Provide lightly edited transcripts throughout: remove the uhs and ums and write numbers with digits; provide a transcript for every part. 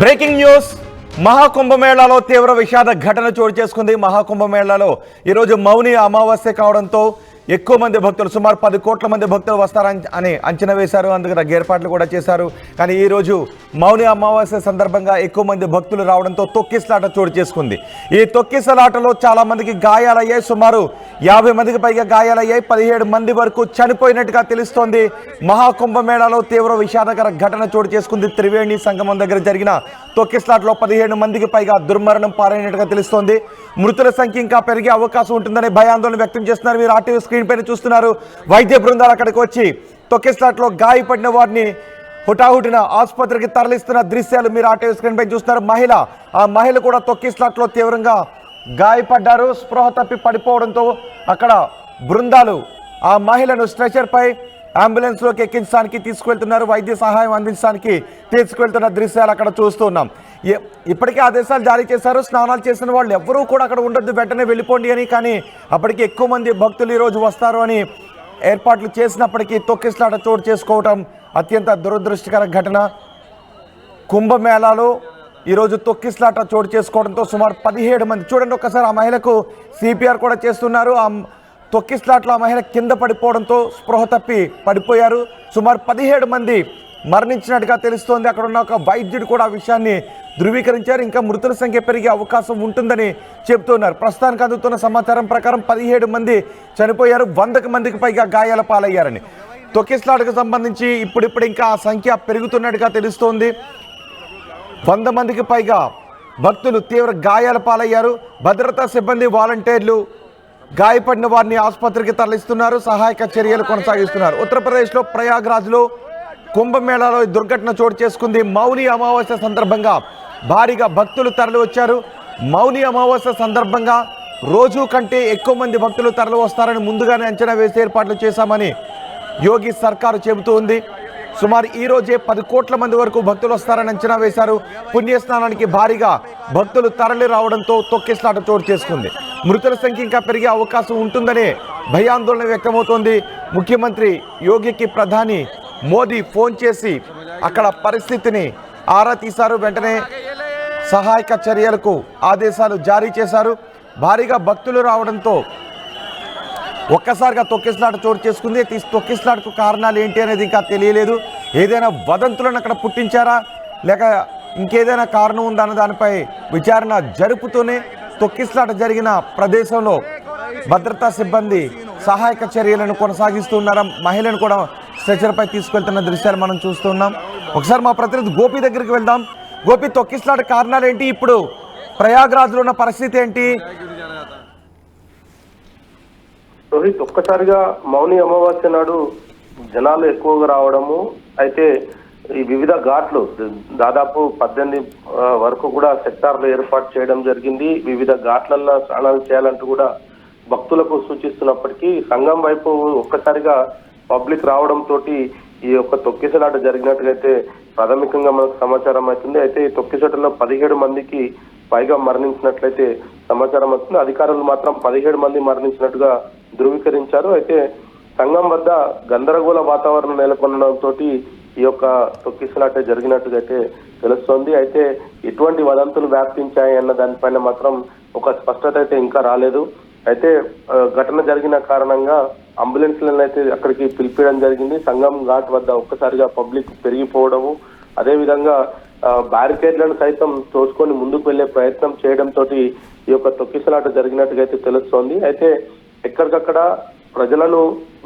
Breaking news మహాకుంభమేళాలో తీవ్ర విషాద ఘటన చోటు చేసుకుంది. మహాకుంభమేళాలో ఈరోజు మౌని అమావాస్య కావడంతో ఎక్కువ మంది భక్తులు సుమారు 10 కోట్ల మంది భక్తులు వస్తారని అంచనా వేశారు. అందుకు తగ్గ ఏర్పాట్లు కూడా చేశారు. కానీ ఈరోజు మౌని అమావాస్య సందర్భంగా ఎక్కువ మంది భక్తులు రావడంతో తొక్కిసలాట చోటు చేసుకుంది. ఈ తొక్కిసలాటలో చాలా మందికి గాయాలయ్యాయి. సుమారు 50 మందికి పైగా గాయాలయ్యాయి. 17 మంది వరకు చనిపోయినట్టుగా తెలుస్తోంది. మహాకుంభమేళాలో తీవ్ర విషాదకర ఘటన చోటు చేసుకుంది. త్రివేణి సంగమం దగ్గర జరిగిన తొక్కిసలాటలో 17 మందికి పైగా దుర్మరణం పాలైనట్టుగా తెలుస్తోంది. మృతుల సంఖ్య ఇంకా పెరిగే అవకాశం ఉంటుందని భయాందోళన వ్యక్తం చేస్తున్నారు. మీరు ఆర్టీవీ స్క్రీన్ పైన చూస్తున్నారు. వైద్య బృందాలు అక్కడికి వచ్చి తొక్కిసలాటలో గాయపడిన వారిని హుటాహుటిన ఆసుపత్రికి తరలిస్తున్న దృశ్యాలు మీరు ఆర్టీవీ స్క్రీన్ పైన చూస్తున్నారు. ఆ మహిళ కూడా తొక్కిసలాటలో తీవ్రంగా గాయపడ్డారు. స్పృహ తప్పి పడిపోవడంతో అక్కడ బృందాలు ఆ మహిళను స్ట్రెచర్ పై అంబులెన్స్లోకి ఎక్కించడానికి తీసుకువెళ్తున్నారు. వైద్య సహాయం అందించడానికి తీసుకువెళ్తున్న దృశ్యాలు అక్కడ చూస్తున్నాం. ఇప్పటికే ఆదేశాలు జారీ చేశారు. స్నానాలు చేసిన వాళ్ళు ఎవరూ కూడా అక్కడ ఉండొద్దు, వెంటనే వెళ్ళిపోండి అని. కానీ అప్పటికి ఎక్కువ మంది భక్తులు ఈరోజు వస్తారు అని ఏర్పాట్లు చేసినప్పటికీ తొక్కిసలాట చోటు చేసుకోవటం అత్యంత దురదృష్టకర ఘటన. కుంభమేళాలో ఈరోజు తొక్కిసలాట చోటు చేసుకోవడంతో సుమారు 17 మంది, చూడండి ఒక్కసారి, ఆ మహిళకు సిపిఆర్ కూడా చేస్తున్నారు. ఆ తొక్కిసలాట్లో ఆ మహిళ కింద పడిపోవడంతో స్పృహ తప్పి పడిపోయారు. సుమారు 17 మంది మరణించినట్టుగా తెలుస్తోంది. అక్కడ ఉన్న ఒక వైద్యుడు కూడా ఆ విషయాన్ని ధృవీకరించారు. ఇంకా మృతుల సంఖ్య పెరిగే అవకాశం ఉంటుందని చెబుతున్నారు. ప్రస్తుతానికి అందుతున్న సమాచారం ప్రకారం 17 మంది చనిపోయారు. 100 మందికి పైగా గాయాల పాలయ్యారని. తొక్కిసలాటకు సంబంధించి ఇప్పుడిప్పుడు ఇంకా ఆ సంఖ్య పెరుగుతున్నట్టుగా తెలుస్తోంది. 100 మందికి పైగా భక్తులు తీవ్ర గాయాల పాలయ్యారు. భద్రతా సిబ్బంది, వాలంటీర్లు గాయపడిన వారిని ఆసుపత్రికి తరలిస్తున్నారు. సహాయక చర్యలు కొనసాగిస్తున్నారు. ఉత్తరప్రదేశ్లో ప్రయాగ్రాజ్లో కుంభమేళాలో దుర్ఘటన చోటు చేసుకుంది. మౌని అమావాస్య సందర్భంగా భారీగా భక్తులు తరలి వచ్చారు. మౌని అమావాస్య సందర్భంగా రోజు కంటే ఎక్కువ మంది భక్తులు తరలి వస్తారని ముందుగానే అంచనా వేసి ఏర్పాట్లు చేశామని యోగి సర్కారు చెబుతూ ఉంది. సుమారు ఈ రోజే 10 కోట్ల మంది వరకు భక్తులు వస్తారని అంచనా వేశారు. పుణ్యస్నానానికి భారీగా భక్తులు తరలి రావడంతో తొక్కిసలాట చోటు చేసుకుంది. మృతుల సంఖ్య ఇంకా పెరిగే అవకాశం ఉంటుందనే భయాందోళన వ్యక్తమవుతోంది. ముఖ్యమంత్రి యోగికి ప్రధాని మోదీ ఫోన్ చేసి అక్కడ పరిస్థితిని ఆరా తీశారు. వెంటనే సహాయక చర్యలకు ఆదేశాలు జారీ చేశారు. భారీగా భక్తులు రావడంతో ఒక్కసారిగా తొక్కిసలాట చోటు చేసుకుంది. తొక్కిసలాటకు కారణాలు ఏంటి అనేది ఇంకా తెలియలేదు. ఏదైనా వదంతులను అక్కడ పుట్టించారా లేక ఇంకేదైనా కారణం ఉందా అన్న దానిపై విచారణ జరుపుతూనే తొక్కిసలాట జరిగిన ప్రదేశంలో భద్రతా సిబ్బంది సహాయక చర్యలను కొనసాగిస్తున్నారా. మహిళను కూడా స్ట్రెచర్పై తీసుకెళ్తున్న దృశ్యాలు మనం చూస్తున్నాం. ఒకసారి మా ప్రతినిధి గోపి దగ్గరికి వెళ్దాం. గోపి, తొక్కిసలాట కారణాలు ఏంటి? ఇప్పుడు ప్రయాగ్రాజ్లో ఉన్న పరిస్థితి ఏంటి? రోహిత్, ఒక్కసారిగా మౌని అమావాస్య నాడు జనాలు ఎక్కువగా రావడము, అయితే ఈ వివిధ ఘాట్లు దాదాపు 18 వరకు కూడా సెక్టార్లు ఏర్పాటు చేయడం జరిగింది. వివిధ ఘాట్లలో స్నానాలు చేయాలంటూ కూడా భక్తులకు సూచిస్తున్నప్పటికీ సంఘం వైపు ఒక్కసారిగా పబ్లిక్ రావడంతో ఈ యొక్క తొక్కిసలాట జరిగినట్టుగైతే ప్రాథమికంగా మనకు సమాచారం అవుతుంది. అయితే ఈ తొక్కిసలాటలో 17 మందికి పైగా మరణించినట్లయితే సమాచారం అవుతుంది. అధికారులు మాత్రం 17 మంది మరణించినట్టుగా ధృవీకరించారు. అయితే సంఘం వద్ద గందరగోళ వాతావరణం నెలకొనడంతో ఈ యొక్క తొక్కిసలాట జరిగినట్టుగా అయితే తెలుస్తోంది. అయితే ఎటువంటి వదంతులు వ్యాప్తించాయి అన్న దానిపైన మాత్రం ఒక స్పష్టత అయితే ఇంకా రాలేదు. అయితే ఘటన జరిగిన కారణంగా అంబులెన్స్లను అయితే అక్కడికి పిలిపించడం జరిగింది. సంగం ఘాట్ వద్ద ఒక్కసారిగా పబ్లిక్ పెరిగిపోవడము, అదేవిధంగా బ్యారికేడ్లను సైతం తోసుకొని ముందుకు వెళ్లే ప్రయత్నం చేయడంతో ఈ యొక్క తొక్కిసలాట జరిగినట్టుగా అయితే తెలుస్తోంది. అయితే ఎక్కడికక్కడ ప్రజలను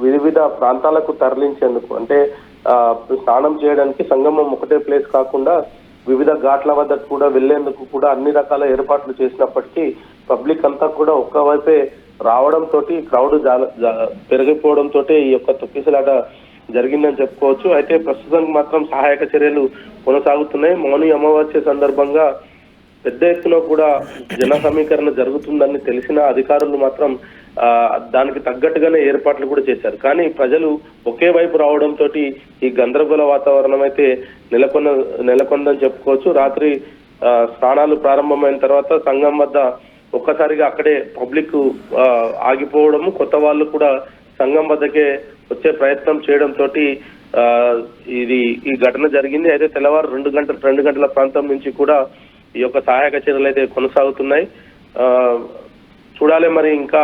వివిధ ప్రాంతాలకు తరలించేందుకు, అంటే స్నానం చేయడానికి సంగమం ఒకటే ప్లేస్ కాకుండా వివిధ ఘాట్ల వద్ద కూడా వెళ్లేందుకు కూడా అన్ని రకాల ఏర్పాట్లు చేసినప్పటికీ పబ్లిక్ అంతా కూడా ఒక్కవైపే రావడంతో క్రౌడ్ పెరిగిపోవడంతో ఈ యొక్క తొక్కిసలాట జరిగిందని చెప్పుకోవచ్చు. అయితే ప్రస్తుతానికి మాత్రం సహాయక చర్యలు కొనసాగుతున్నాయి. మౌని అమావాస్య సందర్భంగా పెద్ద ఎత్తున కూడా జన సమీకరణ జరుగుతుందని తెలిసిన అధికారులు మాత్రం దానికి తగ్గట్టుగానే ఏర్పాట్లు కూడా చేశారు. కానీ ప్రజలు ఒకే వైపు రావడంతో ఈ గందరగోళ వాతావరణం అయితే నెలకొందని చెప్పుకోవచ్చు. రాత్రి స్నానాలు ప్రారంభమైన తర్వాత సంఘం వద్ద ఒక్కసారిగా అక్కడే పబ్లిక్ ఆగిపోవడము, కొత్త వాళ్ళు కూడా సంఘం వద్దకే వచ్చే ప్రయత్నం చేయడంతో ఈ ఘటన జరిగింది. అయితే తెల్లవారు 2 గంటల ప్రాంతం నుంచి కూడా ఈ యొక్క సహాయక చర్యలు అయితే కొనసాగుతున్నాయి. చూడాలి మరి ఇంకా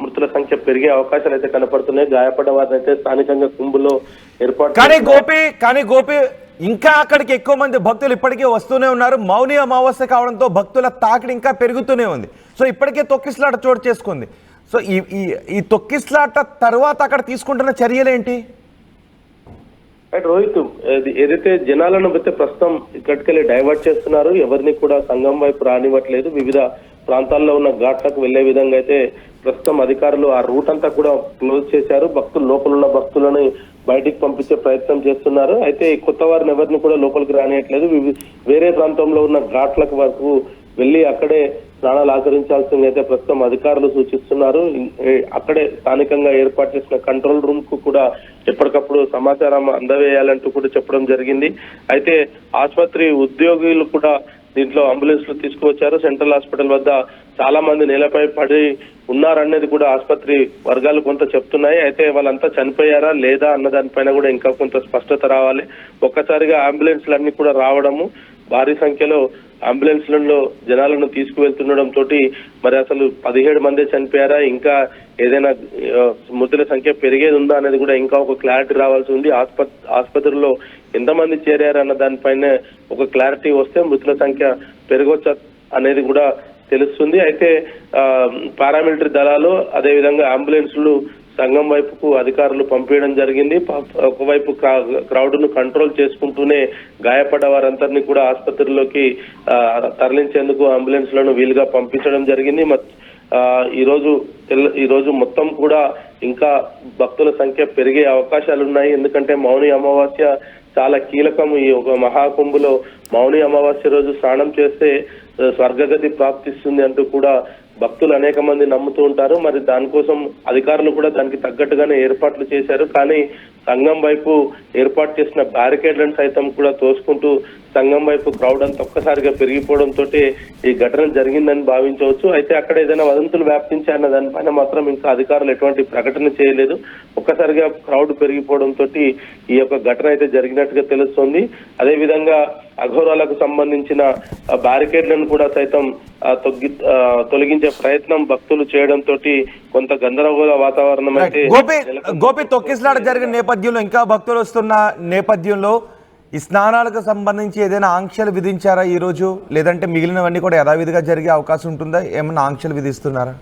మృతుల సంఖ్య పెరిగే అవకాశాలు అయితే కనపడుతున్నాయి. గాయపడ్డ వారిని అయితే స్థానికంగా కుంభులో ఏర్పాటు. కానీ గోపి ఇంకా అక్కడికి ఎక్కువ మంది భక్తులు ఇప్పటికే వస్తూనే ఉన్నారు. మౌని అమావాస్య కావడంతో భక్తుల తాకిడి ఇంకా పెరుగుతూనే ఉంది. సో ఇప్పటికే తొక్కిసలాట చోటు చేసుకుంది. సో ఈ తొక్కిసలాట తర్వాత అక్కడ తీసుకుంటున్న చర్యలేంటి? రోహిత్, ఏదైతే జనాలను బట్టి ప్రస్తుతం ఇక్కడికెళ్ళి డైవర్ట్ చేస్తున్నారు, ఎవరిని కూడా సంఘం వైపు రానివ్వట్లేదు. వివిధ ప్రాంతాల్లో ఉన్న ఘాట్లకు వెళ్లే విధంగా అయితే ప్రస్తుతం అధికారులు ఆ రూట్ అంతా కూడా క్లోజ్ చేశారు. లోపల ఉన్న భక్తులను బయటికి పంపించే ప్రయత్నం చేస్తున్నారు. అయితే కొత్త వారిని ఎవరిని కూడా లోపలికి రానియట్లేదు. వేరే ప్రాంతంలో ఉన్న ఘాట్లకు వరకు వెళ్లి అక్కడే స్నానాలు ఆచరించాల్సింది అయితే ప్రస్తుతం అధికారులు సూచిస్తున్నారు. అక్కడే స్థానికంగా ఏర్పాటు చేసిన కంట్రోల్ రూమ్ కు కూడా ఎప్పటికప్పుడు సమాచారం అందవేయాలంటూ కూడా చెప్పడం జరిగింది. అయితే ఆసుపత్రి ఉద్యోగులు కూడా దీంట్లో అంబులెన్స్ లో తీసుకువచ్చారు. సెంట్రల్ హాస్పిటల్ వద్ద చాలా మంది నేలపై పడి ఉన్నారనేది కూడా ఆసుపత్రి వర్గాలు కొంత చెప్తున్నాయి. అయితే వాళ్ళంతా చనిపోయారా లేదా అన్న దానిపైన కూడా ఇంకా కొంత స్పష్టత రావాలి. ఒక్కసారిగా అంబులెన్స్లన్నీ కూడా రావడము, భారీ సంఖ్యలో అంబులెన్స్లలో జనాలను తీసుకువెళ్తుండడం తోటి మరి అసలు 17 మంది చనిపోయారా, ఇంకా ఏదైనా మృతుల సంఖ్య పెరిగేది ఉందా అనేది కూడా ఇంకా ఒక క్లారిటీ రావాల్సి ఉంది. ఆసుపత్రిలో ఎంతమంది చేరారు అన్న దానిపైన ఒక క్లారిటీ వస్తే మృతుల సంఖ్య పెరగొచ్చా అనేది కూడా తెలుస్తుంది. అయితే పారామిలిటరీ దళాలు అదేవిధంగా అంబులెన్స్లు సంఘం వైపుకు అధికారులు పంపించడం జరిగింది. ఒకవైపు క్రౌడ్ ను కంట్రోల్ చేసుకుంటూనే గాయపడ్డ వారందరినీ కూడా ఆసుపత్రిలోకి తరలించేందుకు అంబులెన్స్లను వీలుగా పంపించడం జరిగింది. ఈ రోజు మొత్తం కూడా ఇంకా భక్తుల సంఖ్య పెరిగే అవకాశాలు ఉన్నాయి. ఎందుకంటే మౌని అమావాస్య చాలా కీలకం. ఈ ఒక మహాకుంభలో మౌని అమావాస్య రోజు స్నానం చేస్తే స్వర్గగతి ప్రాప్తిస్తుంది అంటూ కూడా భక్తులు అనేక మంది నమ్ముతూ ఉంటారు. మరి దానికోసం అధికారులు కూడా దానికి తగ్గట్టుగానే ఏర్పాట్లు చేశారు. కానీ సంఘం వైపు ఏర్పాటు చేసిన బ్యారికేడ్లను సైతం కూడా తోసుకుంటూ సంఘం వైపు క్రౌడ్ అంతా ఒక్కసారిగా పెరిగిపోవడంతో ఈ ఘటన జరిగిందని భావించవచ్చు. అయితే అక్కడ ఏదైనా వదంతులు వ్యాప్తించాయన్న దానిపైన మాత్రం ఇంకా అధికారులు ఎటువంటి ప్రకటన చేయలేదు. ఒక్కసారిగా క్రౌడ్ పెరిగిపోవడంతో ఈ యొక్క ఘటన అయితే జరిగినట్టుగా తెలుస్తోంది. అదేవిధంగా అఘోరాలకు సంబంధించిన బ్యారికేడ్లను కూడా సైతం తొలగించే ప్రయత్నం భక్తులు చేయడంతో కొంత గందరగోళ వాతావరణం అయితే. గోపి తొక్కిసలాట జరిగిన నేపథ్యంలో ఇంకా భక్తులు వస్తున్న నేపథ్యంలో ఈ స్నానాలకు సంబంధించి ఏదైనా ఆంక్షలు విధించారా ఈ రోజు, లేదంటే మిగిలినవన్నీ కూడా యథావిధిగా జరిగే అవకాశం ఉంటుందా? ఏమన్నా ఆంక్షలు విధిస్తున్నారా?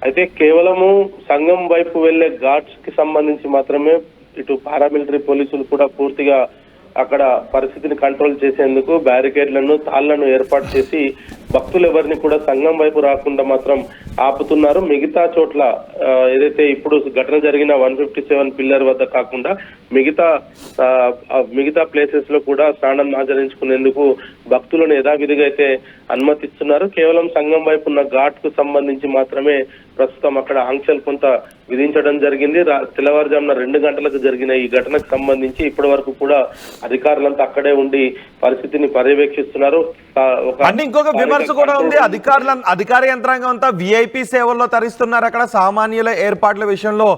అయితే కేవలము సంఘం వైపు వెళ్లే ఘాట్స్ కి సంబంధించి మాత్రమే ఇటు పారామిలిటరీ పోలీసులు కూడా పూర్తిగా అక్కడ పరిస్థితిని కంట్రోల్ చేసేందుకు బ్యారికేడ్లను తాళ్లను ఏర్పాటు చేసి భక్తులు ఎవరిని కూడా సంఘం వైపు రాకుండా మాత్రం ఆపుతున్నారు. మిగతా చోట్ల ఏదైతే ఇప్పుడు ఘటన జరిగిన 157 పిల్లర్ వద్ద కాకుండా మిగతా ప్లేసెస్ లో కూడా స్నానం ఆచరించుకునేందుకు భక్తులను యథావిధిగా అయితే అనుమతిస్తున్నారు. కేవలం సంఘం వైపు ఉన్న ఘాట్ కు సంబంధించి మాత్రమే ప్రస్తుతం అక్కడ ఆంక్షలు కొంత విధించడం జరిగింది. తెల్లవారుజామున 2 గంటలకు జరిగిన ఈ ఘటనకు సంబంధించి ఇప్పటి వరకు కూడా అధికారులంతా అక్కడే ఉండి పరిస్థితిని పర్యవేక్షిస్తున్నారు. ఇంకొక విమర్శ కూడా ఉంది, అధికార యంత్రాంగం అంతా విఐపి సేవల్లో తరిస్తున్నారు. అక్కడ సామాన్యుల ఏర్పాట్ల విషయంలో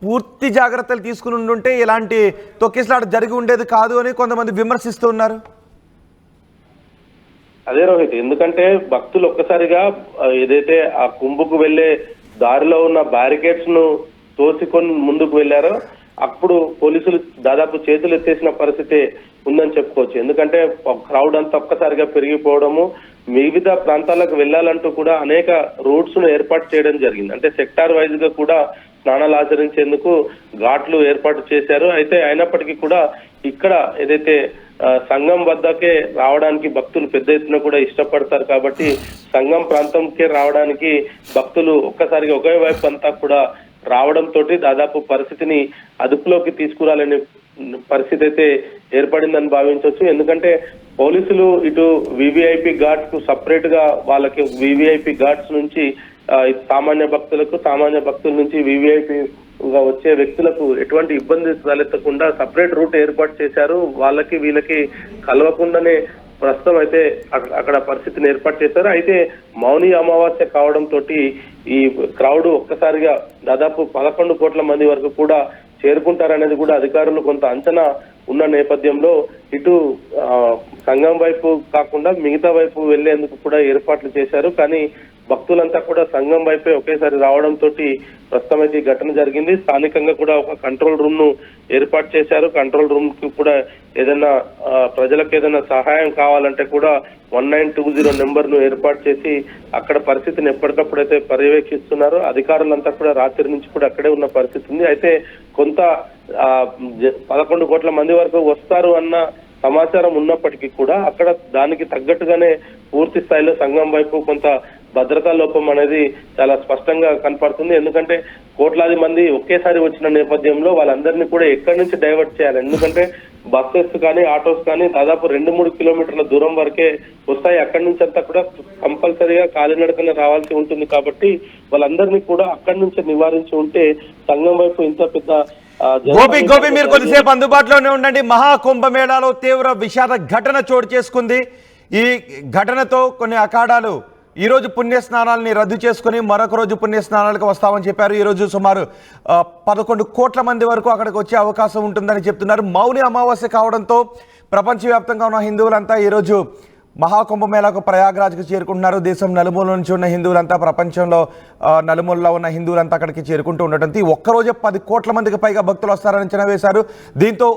పూర్తి జాగ్రత్తలు తీసుకుని ఉంటే ఇలాంటి తొక్కిసలాట జరిగి ఉండేది కాదు అని కొంతమంది విమర్శిస్తూ ఉన్నారు. అదే రోహిత్, ఎందుకంటే భక్తులు ఒక్కసారిగా ఏదైతే ఆ కుంభకు వెళ్లే దారిలో ఉన్న బ్యారికేడ్స్ ను తోసికొని ముందుకు వెళ్లారో అప్పుడు పోలీసులు దాదాపు చేతులు ఎత్తేసిన పరిస్థితి ఉందని చెప్పుకోవచ్చు. ఎందుకంటే క్రౌడ్ అంతా ఒక్కసారిగా పెరిగిపోవడము, వివిధ ప్రాంతాలకు వెళ్లాలంటూ కూడా అనేక రూట్స్ ను ఏర్పాటు చేయడం జరిగింది. అంటే సెక్టార్ వైజ్ గా కూడా స్నానాలు ఆచరించేందుకు ఘాట్లు ఏర్పాటు చేశారు. అయితే అయినప్పటికీ కూడా ఇక్కడ ఏదైతే సంఘం వద్దకే రావడానికి భక్తులు పెద్ద ఎత్తున కూడా ఇష్టపడతారు కాబట్టి సంఘం ప్రాంతంకే రావడానికి భక్తులు ఒక్కసారిగా ఒకే వైపు అంతా కూడా రావడంతో దాదాపు పరిస్థితిని అదుపులోకి తీసుకురాలనే పరిస్థితి అయితే ఏర్పడిందని భావించవచ్చు. ఎందుకంటే పోలీసులు ఇటు వివిఐపి ఘాట్స్ కు సపరేట్ గా వాళ్ళకి వివిఐపి ఘాట్స్ నుంచి సామాన్య భక్తుల నుంచి వివిఐపి వచ్చే వ్యక్తులకు ఎటువంటి ఇబ్బంది తలెత్తకుండా సపరేట్ రూట్ ఏర్పాటు చేశారు. వాళ్ళకి వీళ్ళకి కలవకుండానే ప్రస్తుతం అయితే అక్కడ పరిస్థితిని ఏర్పాటు చేశారు. అయితే మౌని అమావాస్య కావడంతో ఈ క్రౌడ్ ఒక్కసారిగా దాదాపు 11 కోట్ల మంది వరకు కూడా చేరుకుంటారనేది కూడా అధికారులు కొంత అంచనా ఉన్న నేపథ్యంలో ఇటు సంఘం వైపు కాకుండా మిగతా వైపు వెళ్లేందుకు కూడా ఏర్పాట్లు చేశారు. కానీ భక్తులంతా కూడా సంఘం వైపే ఒకేసారి రావడంతో ప్రస్తుతం అయితే ఈ ఘటన జరిగింది. స్థానికంగా కూడా ఒక కంట్రోల్ రూమ్ ను ఏర్పాటు చేశారు. కంట్రోల్ రూమ్ కి కూడా ఏదైనా ప్రజలకు ఏదైనా సహాయం కావాలంటే కూడా 1920 నెంబర్ ను ఏర్పాటు చేసి అక్కడ పరిస్థితిని ఎప్పటికప్పుడు అయితే పర్యవేక్షిస్తున్నారు. అధికారులంతా కూడా రాత్రి నుంచి కూడా అక్కడే ఉన్న పరిస్థితి ఉంది. అయితే కొంత 11 కోట్ల మంది వరకు వస్తారు అన్న సమాచారం ఉన్నప్పటికీ కూడా అక్కడ దానికి తగ్గట్టుగానే పూర్తి స్థాయిలో సంఘం వైపు కొంత భద్రతా లోపం అనేది చాలా స్పష్టంగా కనపడుతుంది. ఎందుకంటే కోట్లాది మంది ఒకేసారి వచ్చిన నేపథ్యంలో వాళ్ళందరినీ కూడా ఎక్కడి నుంచి డైవర్ట్ చేయాలి. ఎందుకంటే బస్సెస్ కానీ ఆటోస్ కానీ దాదాపు 2-3 కిలోమీటర్ల దూరం వరకే వస్తాయి. అక్కడి నుంచి అంతా కూడా కంపల్సరీగా కాలినడకనే రావాల్సి ఉంటుంది. కాబట్టి వాళ్ళందరినీ కూడా అక్కడి నుంచి నివారించి ఉంటే సంఘం వైపు ఇంత పెద్ద గోపి మీరు కొద్దిసేపు అందుబాటులోనే ఉండండి. మహాకుంభమేళాలో తీవ్ర విషాద ఘటన చోటు చేసుకుంది. ఈ ఘటనతో కొన్ని అఖాడాలు ఈ రోజు పుణ్యస్నానాలని రద్దు చేసుకుని మరొక రోజు పుణ్యస్నానాలకు వస్తామని చెప్పారు. ఈరోజు సుమారు 11 కోట్ల మంది వరకు అక్కడికి వచ్చే అవకాశం ఉంటుందని చెప్తున్నారు. మౌని అమావాస్య కావడంతో ప్రపంచవ్యాప్తంగా ఉన్న హిందువులంతా ఈరోజు మహాకుంభమేళాకు ప్రయాగ్రాజ్కి చేరుకుంటున్నారు. దేశం నలుమూల నుంచి ఉన్న హిందువులంతా, ప్రపంచంలో నలుమూలలో ఉన్న హిందువులంతా అక్కడికి చేరుకుంటూ ఉండటంతో ఒక్కరోజే 10 కోట్ల మందికి పైగా భక్తులు వస్తారని అంచనా వేశారు. దీంతో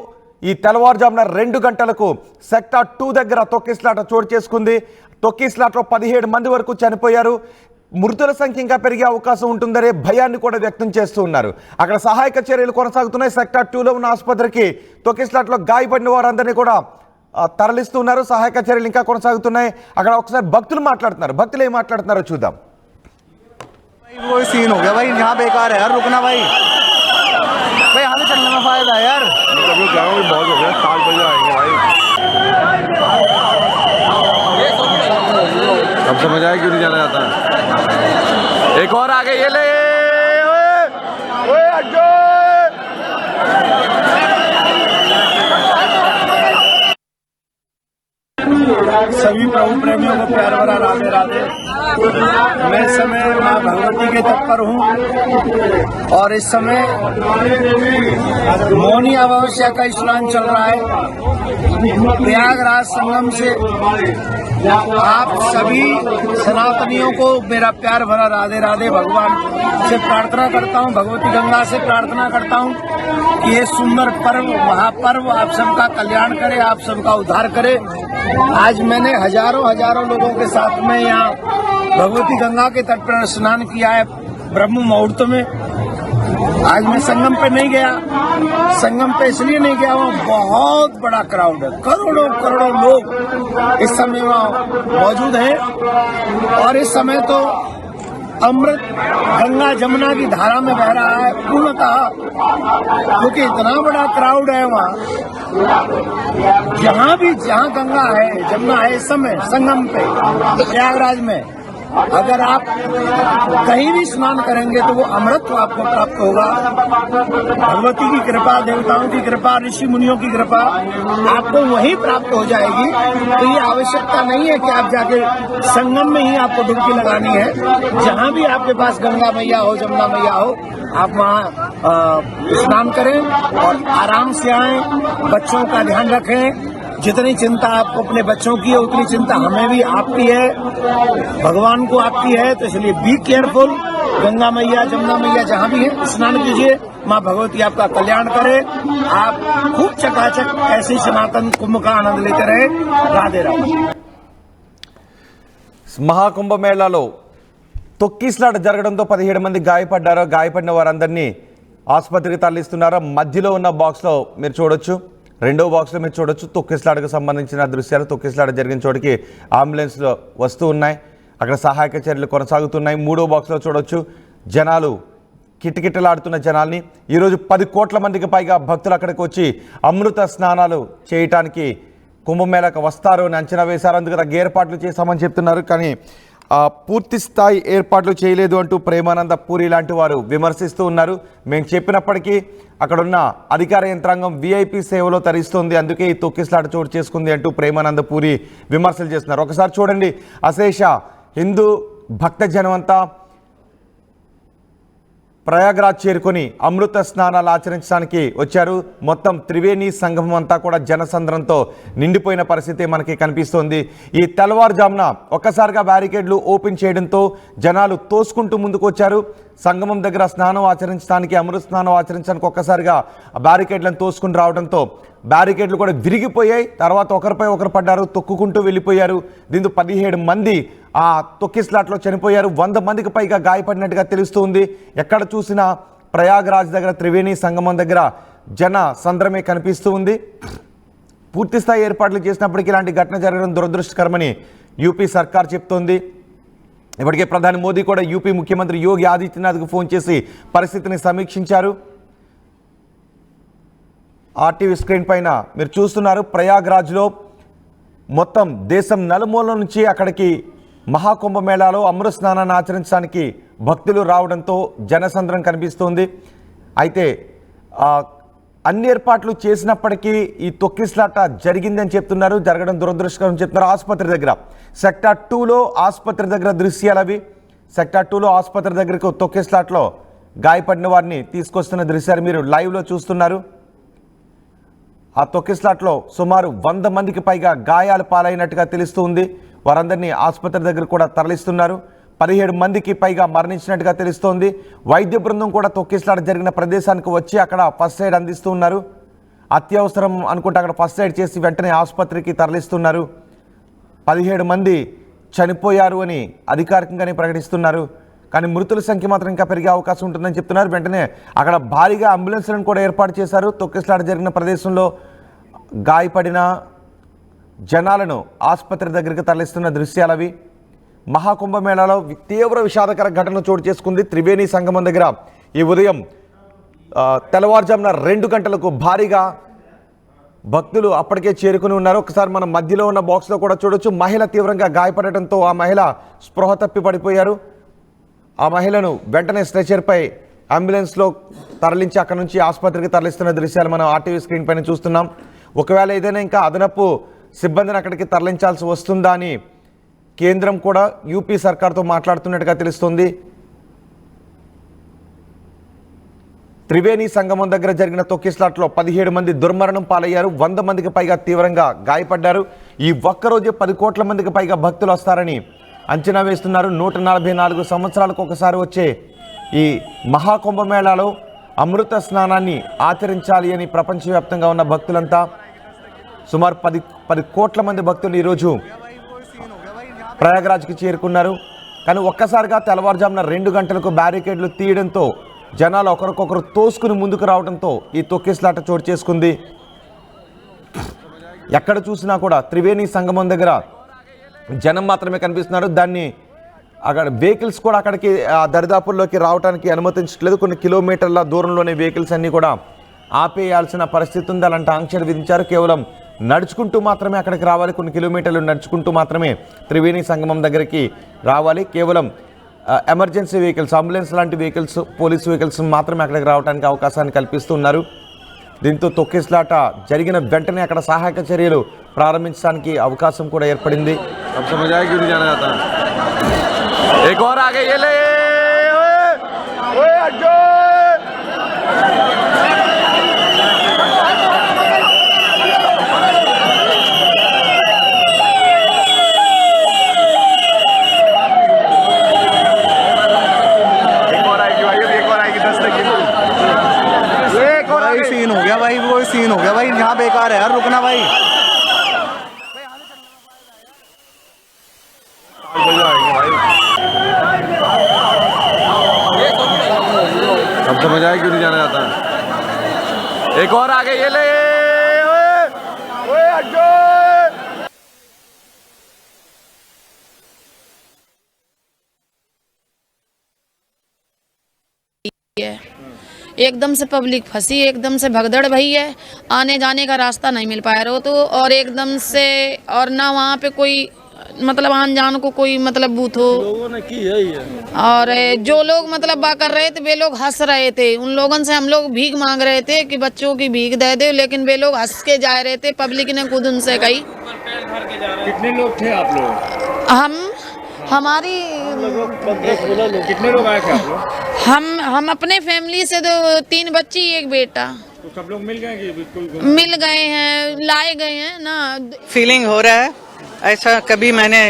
ఈ తెల్లవారుజామున 2 గంటలకు సెక్టార్ 2 దగ్గర తొక్కిస్లాట చోటు చేసుకుంది. తొక్కిస్లాట్లో 17 మంది వరకు చనిపోయారు. మృతుల సంఖ్య ఇంకా పెరిగే అవకాశం ఉంటుందనే భయాన్ని కూడా వ్యక్తం చేస్తూ ఉన్నారు. అక్కడ సహాయక చర్యలు కొనసాగుతున్నాయి. సెక్టార్ 2లో ఉన్న ఆసుపత్రికి తొక్కిస్లాట్లో గాయపడిన వారందరినీ కూడా తరలిస్తున్నారు. సహాయక చర్యలు ఇంకా కొనసాగుతున్నాయి. అక్కడ ఒకసారి భక్తులు మాట్లాడుతున్నారు. భక్తులు ఏం మాట్లాడుతున్నారో చూద్దాం. वो सीन हो गया भाई, यहाँ बेकार है यार, रुकना भाई हमें चलने में फायदा है यार। बहुत हो गया, 7 बजे आएंगे भाई। अब समझ आया क्यों नहीं जाना जाता है। एक और आगे ये ले सभी प्रभु प्रेमियों को प्यार भरा राधे राधे। मैं इस समय मां भगवती के तट पर हूँ और इस समय मौनी अमावस्या का स्नान चल रहा है। प्रयागराज संगम से आप सभी सनातनियों को मेरा प्यार भरा राधे राधे। भगवान से प्रार्थना करता हूँ, भगवती गंगा से प्रार्थना करता हूँ कि ये सुंदर पर्व, महापर्व आप सबका कल्याण करे, आप सबका उद्धार करे। आज मैंने हजारों लोगों के साथ में यहाँ भगवती गंगा के तट पर स्नान किया है ब्रह्म मुहूर्त में। आज मैं संगम पे नहीं गया, संगम पे इसलिए नहीं गया, वहाँ बहुत बड़ा क्राउड है, करोड़ों लोग इस समय वहाँ मौजूद हैं। और इस समय तो अमृत गंगा जमुना की धारा में बह रहा है पूर्णतः, क्योंकि इतना बड़ा क्राउड है वहाँ। जहाँ गंगा है, जमुना है, इस समय संगम पे प्रयागराज में अगर आप कहीं भी स्नान करेंगे तो वो अमृत तो आपको प्राप्त होगा। भगवती की कृपा, देवताओं की कृपा, ऋषि मुनियों की कृपा आपको वहीं प्राप्त हो जाएगी। तो ये आवश्यकता नहीं है कि आप जाके संगम में ही आपको डुबकी लगानी है। जहाँ भी आपके पास गंगा मैया हो, जमुना मैया हो, आप वहाँ स्नान करें और आराम से आएं। बच्चों का ध्यान रखें। जितनी चिंता आपको अपने बच्चों की है उतनी चिंता हमें भी आपकी है, भगवान को आपकी है। तो इसलिए बी केयरफुल। गंगा मैया, जमुना मैया जहाँ भी है स्नान कीजिए। माँ भगवती आपका कल्याण करे। आप खूब चकाचक ऐसे सनातन कुंभ का आनंद लेते रहे। राधे राधे। మహాకుంభమేళాలో తొక్కిస్లాట జరగడంతో 17 మంది గాయపడ్డారు. గాయపడిన వారందరినీ ఆసుపత్రికి తరలిస్తున్నారు. మధ్యలో ఉన్న బాక్స్లో మీరు చూడొచ్చు, రెండో బాక్స్లో మీరు చూడొచ్చు తొక్కిస్లాటకు సంబంధించిన దృశ్యాలు. తొక్కిస్లాట జరిగిన చోటికి అంబులెన్స్లో వస్తూ ఉన్నాయి. అక్కడ సహాయక చర్యలు కొనసాగుతున్నాయి. మూడో బాక్స్లో చూడొచ్చు జనాలు, కిటకిటలాడుతున్న జనాల్ని. ఈరోజు 10 కోట్ల మందికి పైగా భక్తులు అక్కడికి వచ్చి అమృత స్నానాలు చేయటానికి కుంభమేళాకు వస్తారు అని అంచనా వేశారు. అందుకు తగ్గ ఏర్పాట్లు చేశామని చెప్తున్నారు. కానీ పూర్తి స్థాయి ఏర్పాట్లు చేయలేదు అంటూ ప్రేమానంద పూరి లాంటి వారు విమర్శిస్తూ ఉన్నారు. మేము చెప్పినప్పటికీ అక్కడున్న అధికార యంత్రాంగం విఐపి సేవలో తరిస్తుంది, అందుకే ఈ తొక్కిస్లాట చోటు చేసుకుంది అంటూ ప్రేమానంద పూరి విమర్శలు చేస్తున్నారు. ఒకసారి చూడండి, అశేష హిందూ భక్త జనం అంతా ప్రయాగ్రాజ్ చేరుకొని అమృత స్నానాలు ఆచరించడానికి వచ్చారు. మొత్తం త్రివేణి సంగమం అంతా కూడా జనసంద్రంతో నిండిపోయిన పరిస్థితి మనకి కనిపిస్తోంది. ఈ తెల్లవారుజామున ఒక్కసారిగా బ్యారికేడ్లు ఓపెన్ చేయడంతో జనాలు తోసుకుంటూ ముందుకు వచ్చారు. సంగమం దగ్గర స్నానం ఆచరించడానికి, అమృత స్నానం ఆచరించడానికి ఒక్కసారిగా బ్యారికేడ్లను తోసుకుని రావడంతో బ్యారికేడ్లు కూడా విరిగిపోయాయి. తర్వాత ఒకరిపై ఒకరు పడ్డారు, తొక్కుకుంటూ వెళ్ళిపోయారు. దీంతో 17 మంది ఆ తొక్కిస్లాట్లో చనిపోయారు. 100 మందికి పైగా గాయపడినట్టుగా తెలుస్తుంది. ఎక్కడ చూసినా ప్రయాగ్రాజ్ దగ్గర, త్రివేణి సంగమం దగ్గర జన సంద్రమే కనిపిస్తూ ఉంది. పూర్తిస్థాయి ఏర్పాట్లు చేసినప్పటికీ ఇలాంటి ఘటన జరగడం దురదృష్టకరమని యూపీ సర్కార్ చెప్తోంది. ఇప్పటికే ప్రధాని మోదీ కూడా యూపీ ముఖ్యమంత్రి యోగి ఆదిత్యనాథ్కు ఫోన్ చేసి పరిస్థితిని సమీక్షించారు. ఆర్టీవీ స్క్రీన్ పైన మీరు చూస్తున్నారు. ప్రయాగ్రాజ్లో మొత్తం దేశం నలుమూలల నుంచి అక్కడికి మహాకుంభమేళాలో అమృత స్నానాన్ని ఆచరించడానికి భక్తులు రావడంతో జనసంద్రం కనిపిస్తోంది. అయితే అన్ని ఏర్పాట్లు చేసినప్పటికీ ఈ తొక్కిస్లాట జరిగిందని చెప్తున్నారు. జరగడం దురదృష్టకరం చెప్తున్నారు. ఆసుపత్రి దగ్గర సెక్టార్ 2లో ఆసుపత్రి దగ్గర దృశ్యాలు అవి. సెక్టార్ 2లో ఆసుపత్రి దగ్గరకు తొక్కిస్లాట్లో గాయపడిన వారిని తీసుకొస్తున్న దృశ్యాలు మీరు లైవ్లో చూస్తున్నారు. ఆ తొక్కిస్లాట్లో సుమారు 100 మందికి పైగా గాయాలు పాలైనట్టుగా తెలుస్తుంది. వారందరినీ ఆసుపత్రి దగ్గర కూడా తరలిస్తున్నారు. 17 మందికి పైగా మరణించినట్టుగా తెలుస్తోంది. వైద్య బృందం కూడా తొక్కిస్లాట జరిగిన ప్రదేశానికి వచ్చి అక్కడ ఫస్ట్ ఎయిడ్ అందిస్తూ ఉన్నారు. అత్యవసరం అనుకుంటే అక్కడ ఫస్ట్ ఎయిడ్ చేసి వెంటనే ఆసుపత్రికి తరలిస్తున్నారు. 17 మంది చనిపోయారు అని అధికారికంగానే ప్రకటిస్తున్నారు. కానీ మృతుల సంఖ్య మాత్రం ఇంకా పెరిగే అవకాశం ఉంటుందని చెప్తున్నారు. వెంటనే అక్కడ భారీగా అంబులెన్స్లను కూడా ఏర్పాటు చేశారు. తొక్కిస్లాట జరిగిన ప్రదేశంలో గాయపడిన జనాలను ఆసుపత్రి దగ్గరికి తరలిస్తున్న దృశ్యాలు అవి. మహాకుంభమేళాలో తీవ్ర విషాదకర ఘటన చోటు చేసుకుంది. త్రివేణి సంగమం దగ్గర ఈ ఉదయం తెల్లవారుజామున 2 గంటలకు భారీగా భక్తులు అప్పటికే చేరుకుని ఉన్నారు. ఒకసారి మనం మధ్యలో ఉన్న బాక్స్లో కూడా చూడొచ్చు. మహిళ తీవ్రంగా గాయపడటంతో ఆ మహిళ స్పృహ తప్పి పడిపోయారు. ఆ మహిళను వెంటనే స్ట్రెచర్పై అంబులెన్స్లో తరలించి అక్కడ నుంచి ఆసుపత్రికి తరలిస్తున్న దృశ్యాలు మనం ఆర్టీవీ స్క్రీన్ పైన చూస్తున్నాం. ఒకవేళ ఏదైనా ఇంకా అదనపు సిబ్బందిని అక్కడికి తరలించాల్సి వస్తుందా అని కేంద్రం కూడా యూపీ సర్కార్తో మాట్లాడుతున్నట్టుగా తెలుస్తుంది. త్రివేణి సంగమం దగ్గర జరిగిన తొక్కిస్లాట్లో 17 మంది దుర్మరణం పాలయ్యారు. 100 మందికి పైగా తీవ్రంగా గాయపడ్డారు. ఈ ఒక్కరోజే 10 కోట్ల మందికి పైగా భక్తులు వస్తారని అంచనా వేస్తున్నారు. 144 సంవత్సరాలకు ఒకసారి వచ్చే ఈ మహాకుంభమేళాలో అమృత స్నానాన్ని ఆచరించాలి అని ప్రపంచవ్యాప్తంగా ఉన్న భక్తులంతా సుమారు 10 కోట్ల మంది భక్తులు ఈరోజు ప్రయాగ్రాజ్కి చేరుకున్నారు. కానీ ఒక్కసారిగా తెల్లవారుజామున 2 గంటలకు బ్యారికేడ్లు తీయడంతో జనాలు ఒకరికొకరు తోసుకుని ముందుకు రావడంతో ఈ తొక్కిస్లాట చోటు చేసుకుంది. ఎక్కడ చూసినా కూడా త్రివేణి సంగమం దగ్గర జనం మాత్రమే కనిపిస్తున్నారు. దాన్ని అక్కడ వెహికల్స్ కూడా అక్కడికి దరిదాపుల్లోకి రావడానికి అనుమతించట్లేదు. కొన్ని కిలోమీటర్ల దూరంలోనే వెహికల్స్ అన్నీ కూడా ఆపేయాల్సిన పరిస్థితి ఉంది. అలాంటి ఆంక్షలు విధించారు. కేవలం నడుచుకుంటూ మాత్రమే అక్కడికి రావాలి. కొన్ని కిలోమీటర్లు నడుచుకుంటూ మాత్రమే త్రివేణి సంగమం దగ్గరికి రావాలి. కేవలం ఎమర్జెన్సీ వెహికల్స్, అంబులెన్స్ లాంటి వెహికల్స్, పోలీస్ వెహికల్స్ మాత్రమే అక్కడికి రావడానికి అవకాశాన్ని కల్పిస్తున్నారు. దీంతో తొక్కిస్లాట జరిగిన వెంటనే అక్కడ సహాయక చర్యలు ప్రారంభించడానికి అవకాశం కూడా ఏర్పడింది. सीन हो गया भाई, वो सीन हो गया भाई, यहाँ बेकार है यार, रुकना भाई। अब समझ आया क्यों नहीं जाना जाता। एक और आगे ये ले, एकदम से पब्लिक फंसी, एकदम से भगदड़ भई है, आने जाने का रास्ता नहीं मिल पाया रहा तो, और एकदम से, और ना वहाँ पे कोई मतलब आन जान को कोई मतलब बूथ हो। लोगों ने की है ये। और जो लोग मतलब बा कर रहे थे वे लोग हंस रहे थे। उन लोगों से हम लोग भीख मांग रहे थे कि बच्चों की भीख दे दे, लेकिन वे लोग हंस के जा रहे थे। पब्लिक ने खुद उनसे कही। कितने लोग थे आप लोग? हम हमारी कितने लोग आए थे आप लोग? हम अपने फैमिली से तो 3 बच्ची एक बेटा तो सब लोग मिल गए कि बिल्कुल मिल गए हैं, लाए गए हैं ना। फीलिंग हो रहा है, ऐसा कभी मैंने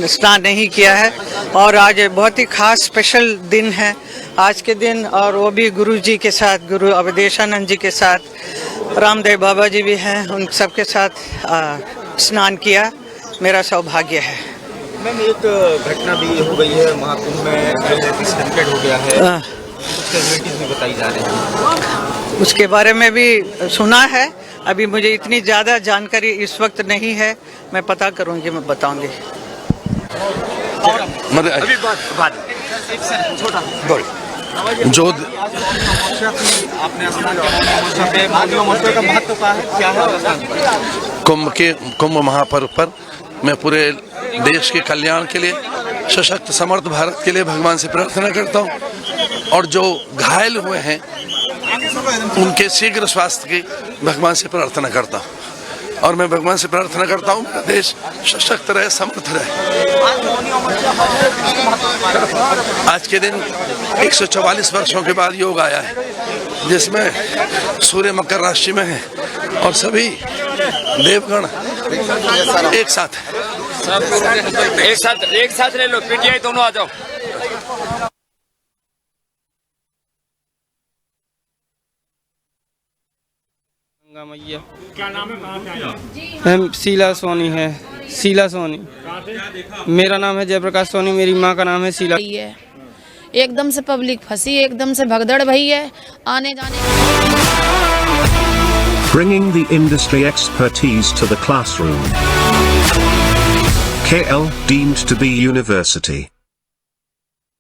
स्नान नहीं किया है और आज बहुत ही खास स्पेशल दिन है आज के दिन, और वो भी गुरु जी के साथ, गुरु अवधेशानंद जी के साथ, रामदेव बाबा जी भी हैं, उन सब के साथ स्नान किया, मेरा सौभाग्य है। मैम एक घटना भी हो गई है महाकुंभ में, जो संकट हो गया है, कुछ कैजुअलिटीज भी बताई जा रही है, उसके बारे में भी सुना है। अभी मुझे इतनी ज़्यादा जानकारी इस वक्त नहीं है, मैं पता करूंगी, मैं बताऊंगी। अभी बात बोल जो आपने का महत्व क्या है कुंभ महापर्व पर मैं पूरे देश के कल्याण के लिए, सशक्त समर्थ भारत के लिए भगवान से प्रार्थना करता हूँ, और जो घायल हुए हैं उनके शीघ्र स्वास्थ्य की भगवान से प्रार्थना करता हूँ, और मैं भगवान से प्रार्थना करता हूँ मेरा देश सशक्त रहे, समर्थ रहे। आज के दिन 144 वर्षों के बाद योग आया है, जिसमें सूर्य मकर राशि में है और सभी देवगण एक साथ ले लो, पीटीआई दोनों आ जाओ। गंगा मैया क्या नाम है, कहाँ से आए हैं? शीला सोनी है, शीला सोनी। मेरा नाम है जयप्रकाश सोनी, मेरी माँ का नाम है शीला। एकदम से पब्लिक फंसी, एकदम से भगदड़ भई है, आने जाने। Bringing the industry expertise to the classroom. KL deemed to be university.